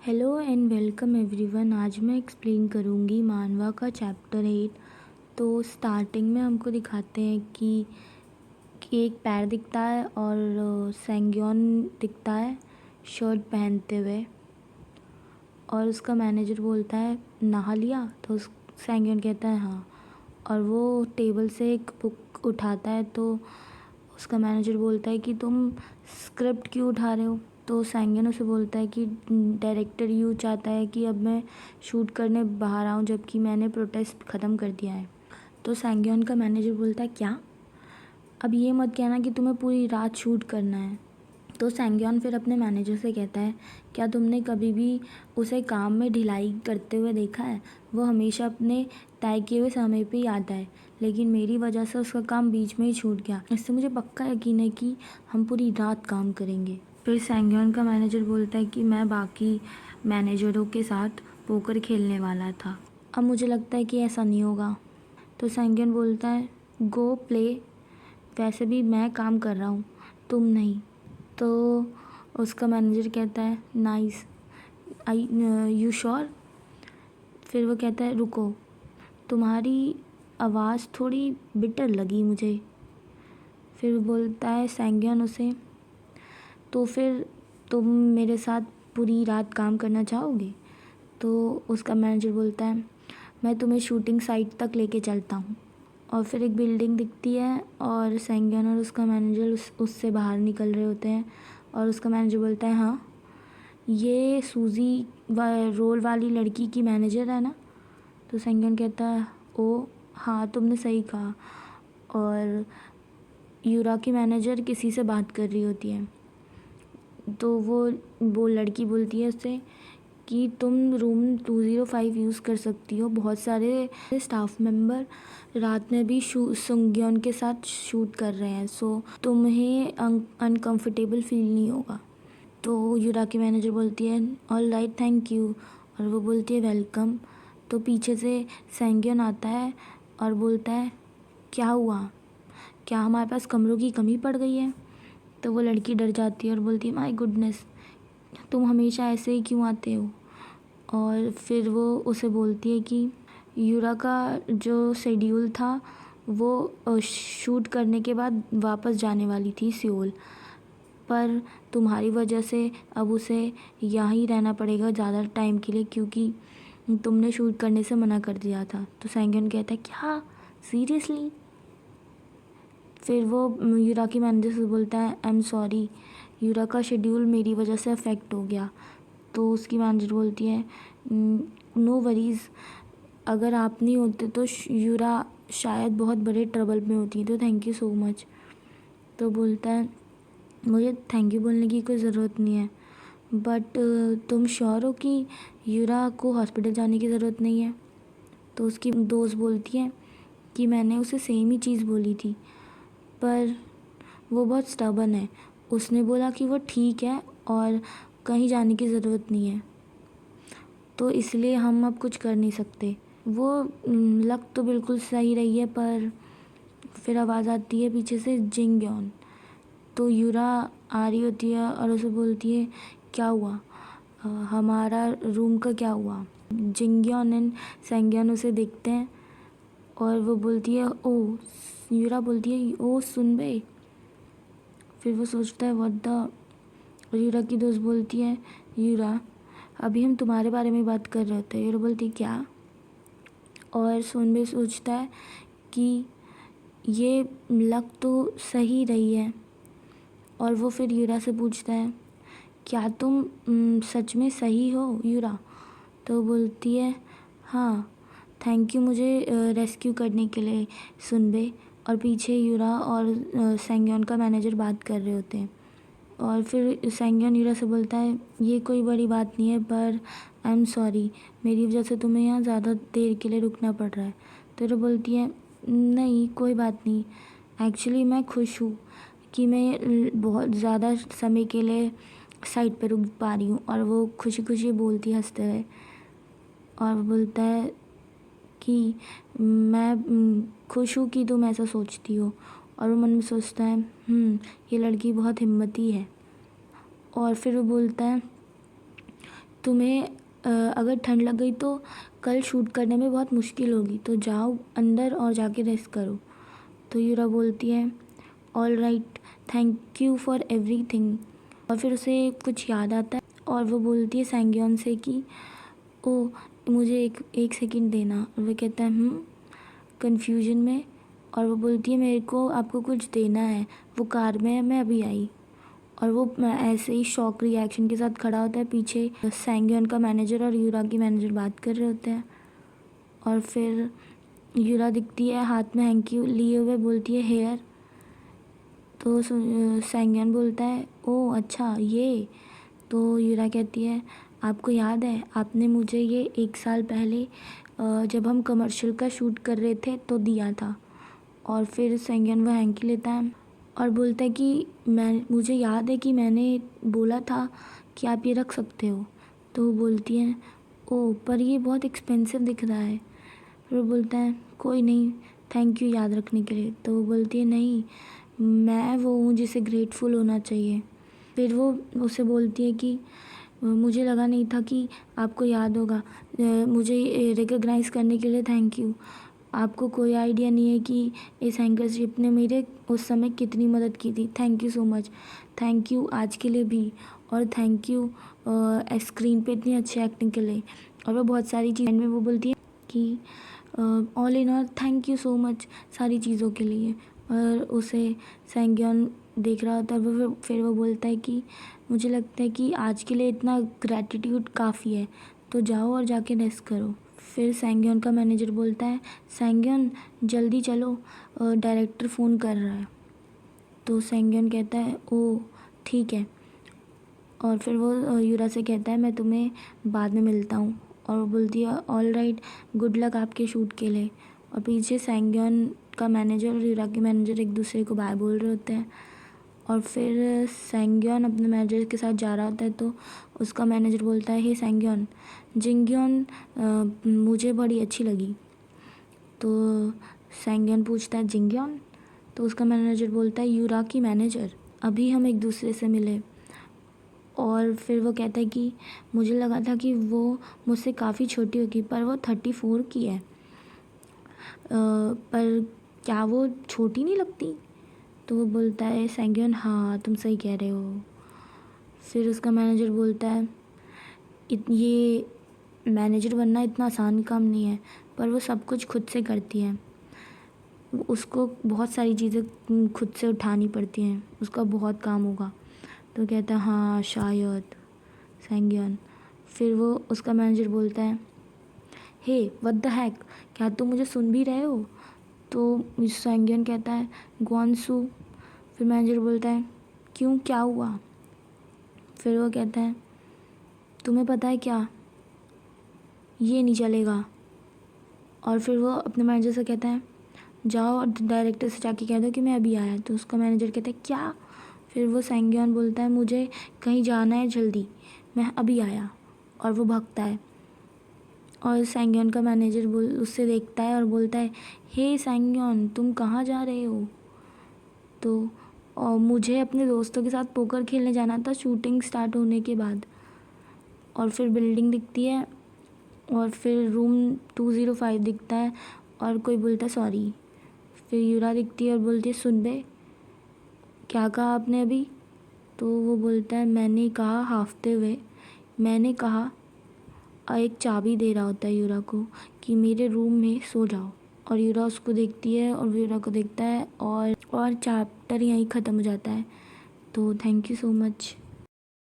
Hello and welcome everyone. आज मैं explain करूँगी मानवा का चैप्टर 8। तो स्टार्टिंग में हमको दिखाते हैं कि एक पैर दिखता है और सेंग्योन दिखता है शर्ट पहनते हुए, और उसका मैनेजर बोलता है नहा लिया, तो उस सेंग्योन कहता है हाँ, और वो टेबल से एक बुक उठाता है। तो उसका मैनेजर बोलता है कि तुम स्क्रिप्ट क्यों उठा रहे हो। तो सेंग्योन उसे बोलता है कि डायरेक्टर यूँ चाहता है कि अब मैं शूट करने बाहर आऊँ, जबकि मैंने प्रोटेस्ट ख़त्म कर दिया है। तो सेंग्योन का मैनेजर बोलता है क्या, अब ये मत कहना कि तुम्हें पूरी रात शूट करना है। तो सेंग्योन फिर अपने मैनेजर से कहता है क्या तुमने कभी भी उसे काम में ढिलाई करते हुए देखा है। वो हमेशा अपने तय किए हुए समय पे ही आता है, लेकिन मेरी वजह से उसका काम बीच में ही छूट गया। इससे मुझे पक्का यकीन है कि हम पूरी रात काम करेंगे। फिर सेंग्योन का मैनेजर बोलता है कि मैं बाकी मैनेजरों के साथ पोकर खेलने वाला था, अब मुझे लगता है कि ऐसा नहीं होगा। तो सेंग्योन बोलता है गो प्ले, वैसे भी मैं काम कर रहा हूँ, तुम नहीं। तो उसका मैनेजर कहता है नाइस, आई यू श्योर। फिर वो कहता है रुको, तुम्हारी आवाज़ थोड़ी बिटर लगी मुझे। फिर बोलता है सेंग्योन उसे, तो फिर तुम मेरे साथ पूरी रात काम करना चाहोगे। तो उसका मैनेजर बोलता है मैं तुम्हें शूटिंग साइट तक लेके चलता हूँ। और फिर एक बिल्डिंग दिखती है और सेंग्योन और उसका मैनेजर उससे बाहर निकल रहे होते हैं। और उसका मैनेजर बोलता है हाँ, ये सूजी रोल वाली लड़की की मैनेजर है ना। तो सेंग्योन कहता है ओ हाँ, तुमने सही कहा। और यूरा की मैनेजर किसी से बात कर रही होती है। तो वो लड़की बोलती है उससे कि तुम रूम 205 यूज़ कर सकती हो, बहुत सारे स्टाफ मेंबर रात में भी सुंग्योन के साथ शूट कर रहे हैं, सो तुम्हें अनकंफर्टेबल फील नहीं होगा। तो यूरा की मैनेजर बोलती है ऑल राइट थैंक यू, और वो बोलती है वेलकम। तो पीछे से सेंग्योन आता है और बोलता है क्या हुआ, क्या हमारे पास कमरों की कमी पड़ गई है। तो वो लड़की डर जाती है और बोलती है माय गुडनेस, तुम हमेशा ऐसे ही क्यों आते हो। और फिर वो उसे बोलती है कि यूरा का जो शेड्यूल था वो शूट करने के बाद वापस जाने वाली थी सियोल, पर तुम्हारी वजह से अब उसे यहाँ ही रहना पड़ेगा ज़्यादा टाइम के लिए, क्योंकि तुमने शूट करने से मना कर दिया था। तो सेंग्योन कहता है क्या सीरियसली। फिर वो यूरा की मैनेजर से बोलता है आई एम सॉरी, यूरा का शेड्यूल मेरी वजह से अफेक्ट हो गया। तो उसकी मैनेजर बोलती है नो वरीज़, अगर आप नहीं होते तो यूरा शायद बहुत बड़े ट्रबल में होती, तो थैंक यू सो मच। तो बोलता है मुझे थैंक यू बोलने की कोई ज़रूरत नहीं है, बट तुम श्योर हो कि यूरा को हॉस्पिटल जाने की ज़रूरत नहीं है। तो उसकी दोस्त बोलती है कि मैंने उसे सेम ही चीज़ बोली थी, पर वो बहुत स्टबर्न है, उसने बोला कि वो ठीक है और कहीं जाने की ज़रूरत नहीं है, तो इसलिए हम अब कुछ कर नहीं सकते। वो लग तो बिल्कुल सही रही है, पर फिर आवाज़ आती है पीछे से जिंग्योन। तो यूरा आ रही होती है और उसे बोलती है क्या हुआ, हमारा रूम का क्या हुआ। जिंग्योन एंड सेंग्योन उसे देखते हैं और वो बोलती है ओ, यूरा बोलती है ओ सुनबे। फिर वो सोचता है व्हाट द, और यूरा की दोस्त बोलती है यूरा अभी हम तुम्हारे बारे में बात कर रहे थे। यूरा बोलती क्या, और सुनबे सोचता है कि ये लग तो सही रही है। और वो फिर यूरा से पूछता है क्या तुम सच में सही हो यूरा। तो बोलती है हाँ, थैंक यू मुझे रेस्क्यू करने के लिए सुनबे। और पीछे यूरा और सेंग्योन का मैनेजर बात कर रहे होते हैं। और फिर सेंग्योन यूरा से बोलता है ये कोई बड़ी बात नहीं है, पर आई एम सॉरी, मेरी वजह से तुम्हें यहाँ ज़्यादा देर के लिए रुकना पड़ रहा है। तो यूरा बोलती है नहीं कोई बात नहीं, एक्चुअली मैं खुश हूँ कि मैं बहुत ज़्यादा समय के लिए साइड पे रुक पा रही हूँ। और वो खुशी खुशी बोलती है हंसते हुए, और बोलता है कि मैं खुश हूँ कि तुम ऐसा सोचती हो। और वो मन में सोचता है ये लड़की बहुत हिम्मती है। और फिर वो बोलता है तुम्हें अगर ठंड लग गई तो कल शूट करने में बहुत मुश्किल होगी, तो जाओ अंदर और जाके रेस्ट करो। तो यूरा बोलती है all right, thank you for everything. और फिर उसे कुछ याद आता है और वो बोलती है सैंग्योन से कि ओ मुझे एक सेकंड देना। और वो कहता है कन्फ्यूजन में। और वो बोलती है मेरे को आपको कुछ देना है, वो कार में है, मैं अभी आई। और वो ऐसे ही शॉक रिएक्शन के साथ खड़ा होता है। पीछे सैंग्योन का मैनेजर और यूरा की मैनेजर बात कर रहे होते हैं। और फिर यूरा दिखती है हाथ में हैंकी लिए हुए, बोलती है हेयर। तो सैंग्योन बोलता है ओह अच्छा ये। तो यूरा कहती है आपको याद है आपने मुझे ये 1 साल पहले जब हम कमर्शियल का शूट कर रहे थे तो दिया था। और फिर सैंग्योन वो हैंकी लेता है और बोलता है कि मुझे याद है कि मैंने बोला था कि आप ये रख सकते हो। तो वो बोलती है ओह पर ये बहुत एक्सपेंसिव दिख रहा है। फिर वो बोलता है कोई नहीं, थैंक यू याद रखने के लिए। तो वो बोलती है नहीं, मैं वो हूँ जिसे ग्रेटफुल होना चाहिए। फिर वो उसे बोलती है कि मुझे लगा नहीं था कि आपको याद होगा, मुझे रिकॉग्नाइज़ करने के लिए थैंक यू। आपको कोई आइडिया नहीं है कि इस हैंकरशिप ने मेरे उस समय कितनी मदद की थी। Thank you so much, thank you आज के लिए भी, और थैंक यू स्क्रीन पे इतनी अच्छी एक्टिंग के लिए। और वो बहुत सारी चीज़ में वो बोलती है कि all in all thank you so much सारी चीज़ों के लिए। और उसे सैंग्योन देख रहा होता है। फिर वो बोलता है कि मुझे लगता है कि आज के लिए इतना ग्रैटिट्यूड काफ़ी है, तो जाओ और जाके रेस्ट करो। फिर सैंग्योन का मैनेजर बोलता है सैंग्योन जल्दी चलो, डायरेक्टर फ़ोन कर रहा है। तो सैंग्योन कहता है ओह ठीक है। और फिर वो यूरा से कहता है मैं तुम्हें बाद में मिलता हूँ। और वो बोलती है ऑल राइट, गुड लक आपके शूट के लिए। और पीछे सैंग्योन का मैनेजर और यूरा के मैनेजर एक दूसरे को बाय बोल रहे होते हैं। और फिर सैंग्योन अपने मैनेजर के साथ जा रहा होता है तो उसका मैनेजर बोलता है हे सैंग्योन, जिंग्योन मुझे बड़ी अच्छी लगी। तो सैंग्योन पूछता है जिंग्योन। तो उसका मैनेजर बोलता है यूरा की मैनेजर, अभी हम एक दूसरे से मिले। और फिर वो कहता है कि मुझे लगा था कि वो मुझसे काफ़ी छोटी होगी, पर वो 34 की है, पर क्या वो छोटी नहीं लगती। तो वो बोलता है सैंग्योन हाँ तुम सही कह रहे हो। फिर उसका मैनेजर बोलता है ये मैनेजर बनना इतना आसान काम नहीं है, पर वो सब कुछ खुद से करती है, उसको बहुत सारी चीज़ें खुद से उठानी पड़ती हैं, उसका बहुत काम होगा। तो कहता है हाँ शायद सैंग्योन। फिर वो उसका मैनेजर बोलता है हे व्हाट द हैक, क्या तुम मुझे सुन भी रहे हो। तो सैंग्योन कहता है ग्वानसू। फिर मैनेजर बोलता है क्यों क्या हुआ। फिर वो कहता है तुम्हें पता है क्या, ये नहीं चलेगा। और फिर वो अपने मैनेजर से कहता है जाओ और डायरेक्टर से जाके कह दो कि मैं अभी आया। तो उसका मैनेजर कहता है क्या। फिर वो सैंग्योन बोलता है मुझे कहीं जाना है जल्दी, मैं अभी आया। और वो भागता है। और सैंग्योन का मैनेजर उससे देखता है और बोलता है हे सैंग्योन तुम कहाँ जा रहे हो। तो और मुझे अपने दोस्तों के साथ पोकर खेलने जाना था शूटिंग स्टार्ट होने के बाद। और फिर बिल्डिंग दिखती है और फिर रूम 205 दिखता है और कोई बोलता है सॉरी। फिर यूरा दिखती है और बोलती है सुन बे, क्या कहा आपने अभी। तो वो बोलता है मैंने कहा हाफते हुए, मैंने कहा, एक चाबी दे रहा होता है यूरा को कि मेरे रूम में सो जाओ। और यूरा उसको देखती है और यूरा को देखता है और चैप्टर यहीं ख़त्म हो जाता है। तो थैंक यू सो मच।